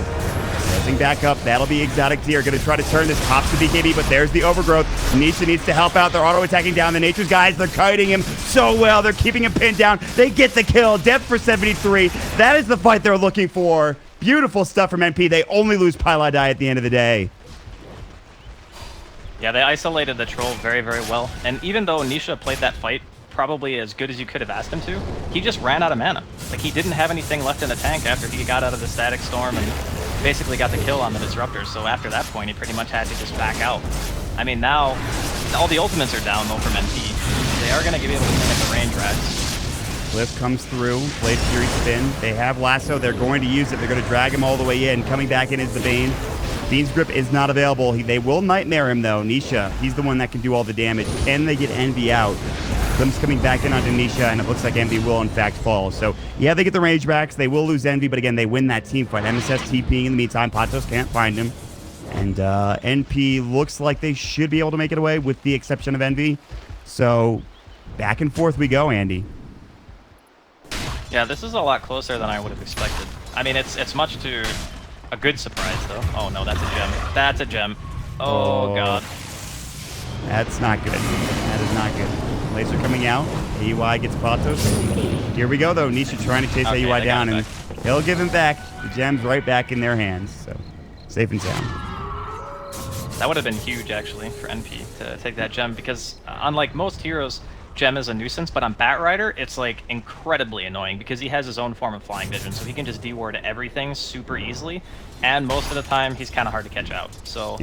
Rising back up. That'll be Exotic Deer. Going to try to turn this. Pops the BKB, but there's the Overgrowth. Nisha needs to help out. They're auto-attacking down. The Nature's guys, they're kiting him so well. They're keeping him pinned down. They get the kill. Death for 73. That is the fight they're looking for. Beautiful stuff from NP. They only lose Pylai at the end of the day. Yeah, they isolated the troll very, very well. And even though Nisha played that fight probably as good as you could have asked him to, he just ran out of mana. Like, he didn't have anything left in the tank after he got out of the Static Storm and basically got the kill on the Disruptor. So after that point, he pretty much had to just back out. I mean, now all the ultimates are down, though, from NP. They are going to be able to limit the range racks. Cliff comes through, Blade Fury spin. They have Lasso. They're going to use it. They're going to drag him all the way in. Coming back in is the Bane. Bean's Grip is not available. They will Nightmare him, though. Nisha, he's the one that can do all the damage. Can they get Envy out? Klim's coming back in onto Nisha, and it looks like Envy will, in fact, fall. So, yeah, they get the range backs. They will lose Envy, but again, they win that team fight. MSS TPing in the meantime. Patos can't find him. And NP looks like they should be able to make it away, with the exception of Envy. So, back and forth we go, Andy. Yeah, this is a lot closer than I would have expected. I mean, it's much to a good surprise, though. Oh, no, that's a gem. That's a gem. Oh, God. That's not good. That is not good. Laser coming out. AUI gets Patos. Here we go, though. Nisha trying to chase AUI down, and he'll give him back. The gem's right back in their hands. So, safe and sound. That would have been huge, actually, for NP to take that gem, because unlike most heroes, gem is a nuisance, but on Batrider, it's like incredibly annoying because he has his own form of flying vision, so he can just deward everything super easily, and most of the time, he's kind of hard to catch out. So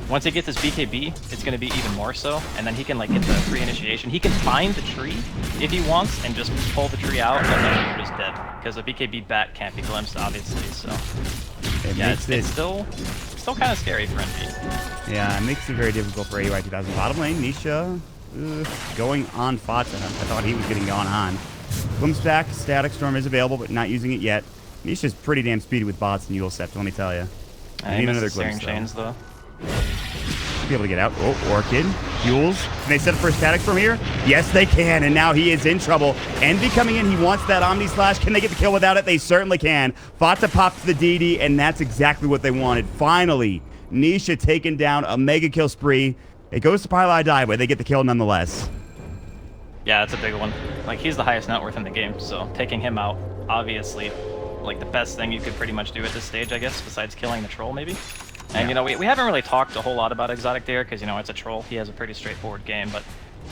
once he gets his BKB, it's going to be even more so, and then he can like get the free initiation. He can find the tree if he wants and just pull the tree out, and then you're just dead, because a BKB bat can't be glimpsed, obviously. So yeah, it's still kind of scary for NP. Yeah, it makes it very difficult for AUI 2000. Bottom lane, Nisha going on Fatsa. I thought he was getting gone on. Klim's back. Static Storm is available, but not using it yet. Nisha's pretty damn speedy with bots and Yule Scepter, let me tell you. I need another Glimpse, chains, though. Should be able to get out. Oh, Orchid. Fuels. Can they set up for a static from here? Yes, they can, and now he is in trouble. Envy coming in. He wants that Omni Slash. Can they get the kill without it? They certainly can. Fata pops the DD, and that's exactly what they wanted. Finally, Nisha taking down a mega kill spree. It goes to Pylai Die, but they get the kill nonetheless. Yeah, that's a big one. Like, he's the highest net worth in the game, so taking him out, obviously, like, the best thing you could pretty much do at this stage, I guess, besides killing the troll, maybe. And, you know, we haven't really talked a whole lot about Exotic Deer, because, you know, it's a troll. He has a pretty straightforward game, but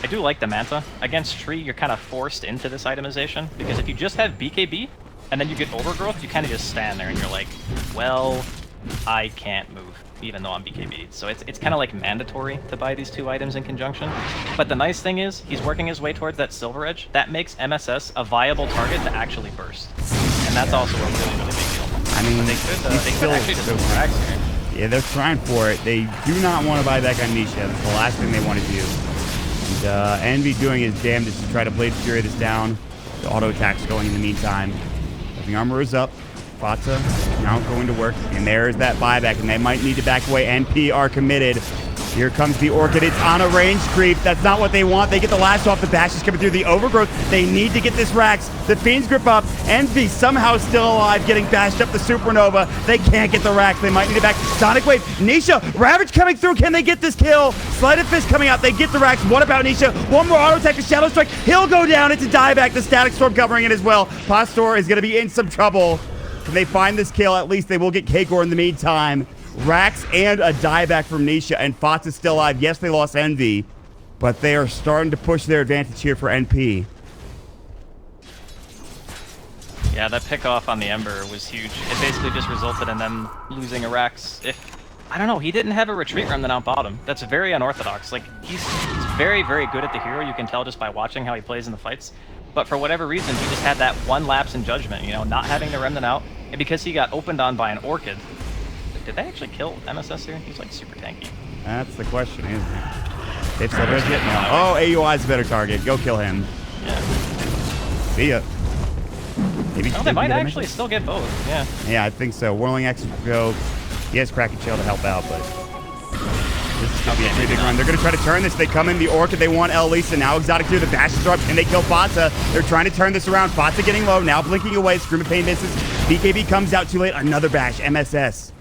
I do like the Manta. Against Tree, you're kind of forced into this itemization, because if you just have BKB, and then you get Overgrowth, you kind of just stand there, and you're like, well, I can't move, even though I'm BKB'd. So it's kind of like mandatory to buy these two items in conjunction. But the nice thing is, he's working his way towards that Silver Edge. That makes MSS a viable target to actually burst. And that's also a really, really big deal. I mean, they could actually just frags here. Yeah, they're trying for it. They do not want to buy back on Nisha. That's the last thing they want to do. And Envy doing his damnedest to try to Blade Fury this down. The auto attack's going in the meantime. The armor is up. Fata now going to work, and there's that buyback, and they might need to back away. NP are committed. Here comes the Orchid. It's on a range creep. That's not what they want. They get the last off. The bash is coming through the Overgrowth. They need to get this Rax. The Fiend's grip up. Envy somehow still alive, getting bashed up the Supernova. They can't get the Rax. They might need it back. Sonic Wave. Nisha. Ravage coming through. Can they get this kill? Sleight of Fist coming out. They get the Rax. What about Nisha? One more auto attack to Shadow Strike. He'll go down. It's a dieback. The Static Storm covering it as well. Pastor is going to be in some trouble. If they find this kill, at least they will get Kagor in the meantime. Rax and a dieback from Nisha, and Fata's still alive. Yes, they lost Envy, but they are starting to push their advantage here for NP. Yeah, that pick off on the Ember was huge. It basically just resulted in them losing a Rax. If, I don't know, he didn't have a retreat remnant out bottom. That's very unorthodox. Like, he's very, very good at the hero. You can tell just by watching how he plays in the fights. But for whatever reason, he just had that one lapse in judgment, you know, not having the remnant out. And because he got opened on by an Orchid, did they actually kill MSS here? He's like super tanky. That's the question, isn't it? They've still res yet? No. Oh, AUI is a better target. Go kill him. Yeah. See ya. Maybe they might actually still get both. Yeah. Yeah, I think so. Whirling X will go. He has Kraken Shell to help out, but this is going to be a pretty big run. They're going to try to turn this. They come in the Orchid. They want Elisa. Now Exotic Deer. The bashes are up. Can they kill Fata? They're trying to turn this around. Fata getting low. Now blinking away. Scream of Pain misses. BKB comes out too late. Another bash. MSS.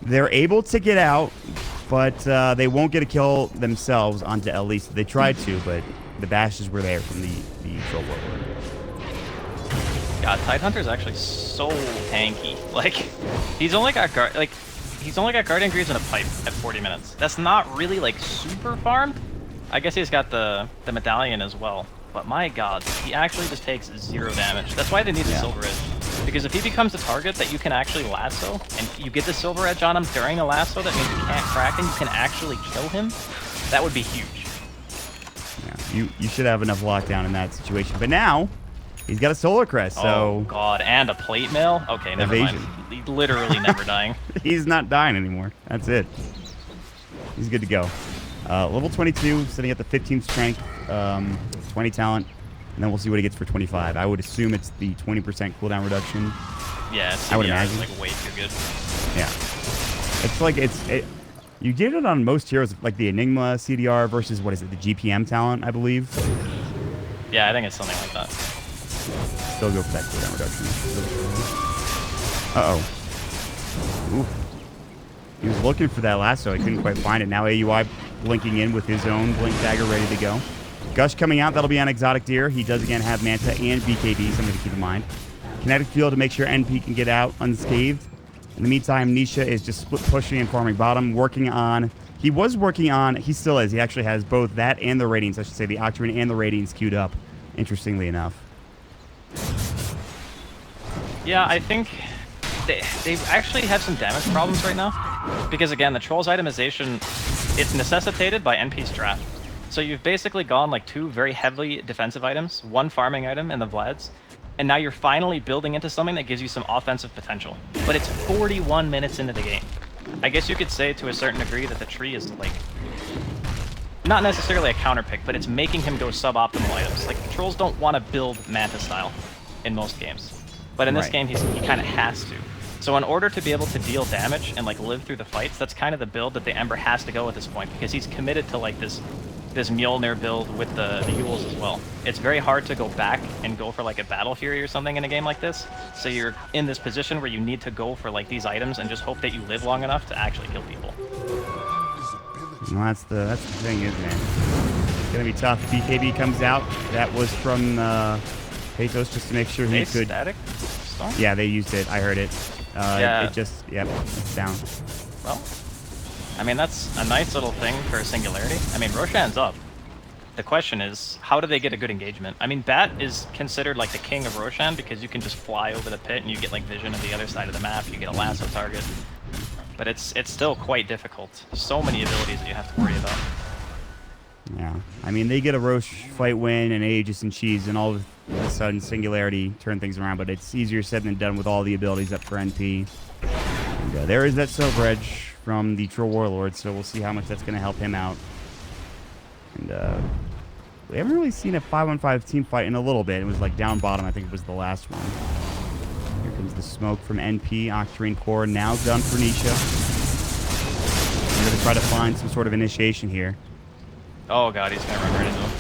They're able to get out, but they won't get a kill themselves onto Elisa. They tried to, but the bashes were there from the troll warlord. God, Tidehunter's actually so tanky. Like, he's only got Guardian Greaves and a pipe at 40 minutes. That's not really like super farmed. I guess he's got the medallion as well. But my God, he actually just takes 0 damage. That's why they need the Silver Edge. Because if he becomes a target that you can actually lasso, and you get the Silver Edge on him during the lasso, that means you can't crack and you can actually kill him. That would be huge. Yeah, you should have enough lockdown in that situation. But now, he's got a Solar Crest, so... Oh, God, and a Plate Mail? Okay, never mind. He's literally never dying. He's not dying anymore. That's it. He's good to go. Level 22, sitting at the 15th strength, 20 talent, and then we'll see what he gets for 25. I would assume it's the 20% cooldown reduction. Yeah, I would imagine. It's like way too good. Yeah. It's like, you get it on most heroes, like the Enigma CDR versus, what is it, the GPM talent, I believe? Yeah, I think it's something like that. Still go for that cooldown reduction. Uh-oh. Ooh. He was looking for that lasso. He couldn't quite find it. Now AUI blinking in with his own Blink Dagger ready to go. Gush coming out. That'll be on Exotic Deer. He does again have Manta and BKB, something to keep in mind. Kinetic Field to make sure NP can get out unscathed. In the meantime, Nisha is just split pushing and farming bottom, working on... He was working on... He still is. He actually has both that and the Radiance, I should say. The Octarine and the Radiance queued up, interestingly enough. Yeah, I think... They actually have some damage problems right now, because again, the Troll's itemization, it's necessitated by NP's draft. So you've basically gone like 2 very heavily defensive items, 1 farming item in the Vlads, and now you're finally building into something that gives you some offensive potential. But it's 41 minutes into the game. I guess you could say to a certain degree that the tree is like, not necessarily a counter pick, but it's making him go suboptimal items. Like, Trolls don't want to build Manta style in most games. But in this game, he kind of has to. So in order to be able to deal damage and like live through the fights, that's kind of the build that the Ember has to go at this point, because he's committed to like this Mjolnir build with the Yules as well. It's very hard to go back and go for like a Battle Fury or something in a game like this. So you're in this position where you need to go for like these items and just hope that you live long enough to actually kill people. Well, that's the thing, isn't it? It's gonna be tough. BKB comes out. That was from Pathos just to make sure he could. Static? Storm? Yeah, they used it. I heard it. Yeah. It just, yep, it's down. Well, I mean, that's a nice little thing for Singularity. I mean, Roshan's up. The question is, how do they get a good engagement? I mean, Bat is considered like the king of Roshan because you can just fly over the pit and you get like vision of the other side of the map. You get a lasso target. But it's still quite difficult. So many abilities that you have to worry about. Yeah. I mean, they get a Roche fight win and Aegis and Cheese, and all of a sudden Singularity turn things around, but it's easier said than done with all the abilities up for NP. And there is that Silver Edge from the Troll Warlord, so we'll see how much that's going to help him out. And we haven't really seen a 5-on-5 team fight in a little bit. It was like down bottom, I think it was the last one. Here comes the smoke from NP. Octarine Core now done for Nisha. We're going to try to find some sort of initiation here. Oh god, he's gonna run right into him.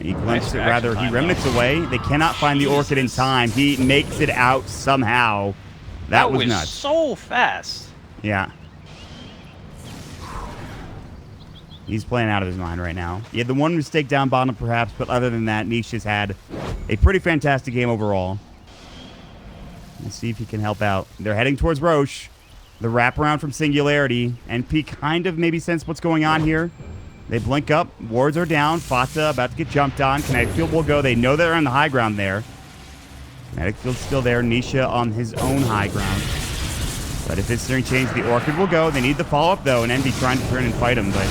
He glimpsed Nice it, rather, reaction he time, remnants though. away. They cannot find the Orchid in time. He makes it out somehow. That was nuts. So fast. Yeah. He's playing out of his mind right now. He had the one mistake down bottom, perhaps, but other than that, Nisha's had a pretty fantastic game overall. Let's see if he can help out. They're heading towards Roche. The wraparound from Singularity. NP kind of maybe sense what's going on here. They blink up. Wards are down. Fata about to get jumped on. Kinetic Field will go. They know they're on the high ground there. Kinetic Field's still there. Nisha on his own high ground. But if this string change, the Orchid will go. They need the follow-up, though, and Envy trying to turn and fight him, but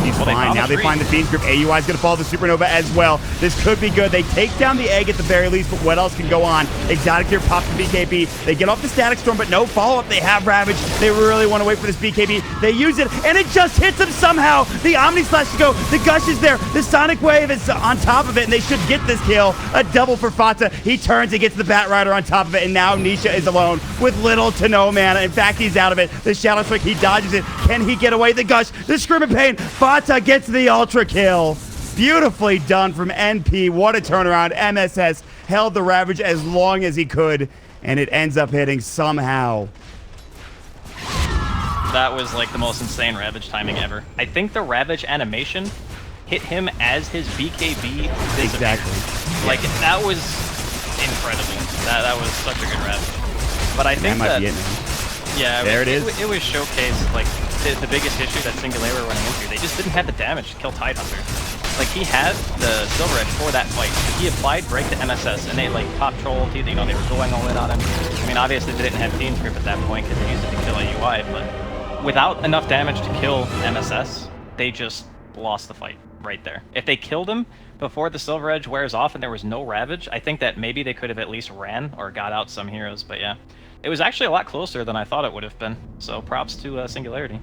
he's fine. Now they find the Fiend's Grip. AUI is going to follow the Supernova as well. This could be good. They take down the Egg at the very least, but what else can go on? Exotic here pops the BKB. They get off the Static Storm, but no follow-up. They have Ravage. They really want to wait for this BKB. They use it, and it just hits them somehow. The Omni Slash to go. The Gush is there. The Sonic Wave is on top of it, and they should get this kill. A double for Fata. He turns, he gets the Bat Rider on top of it, and now Nisha is alone with little to no mana. In fact, he's out of it. The Shadow Strike, he dodges it. Can he get away? The Gush, the Scream of Pain. Fata gets the Ultra Kill. Beautifully done from NP. What a turnaround. MSS held the Ravage as long as he could, and it ends up hitting somehow. That was like the most insane Ravage timing ever. I think the Ravage animation hit him as his BKB disappeared. Exactly. Like, that was incredible. That was such a good Ravage. But I think That might that... be it, man. Yeah, There it is. It was showcased, like, the biggest issue that Singularity were running into. They just didn't have the damage to kill Tidehunter. Like, he had the Silver Edge for that fight. He applied Break to MSS, and they, like, top trolled. You know, they were going all in on him. I mean, obviously, they didn't have Fiend's Grip at that point because they used it to kill AUI, but without enough damage to kill MSS, they just lost the fight right there. If they killed him before the Silver Edge wears off and there was no Ravage, I think that maybe they could have at least ran or got out some heroes, but yeah. It was actually a lot closer than I thought it would have been, so props to Singularity.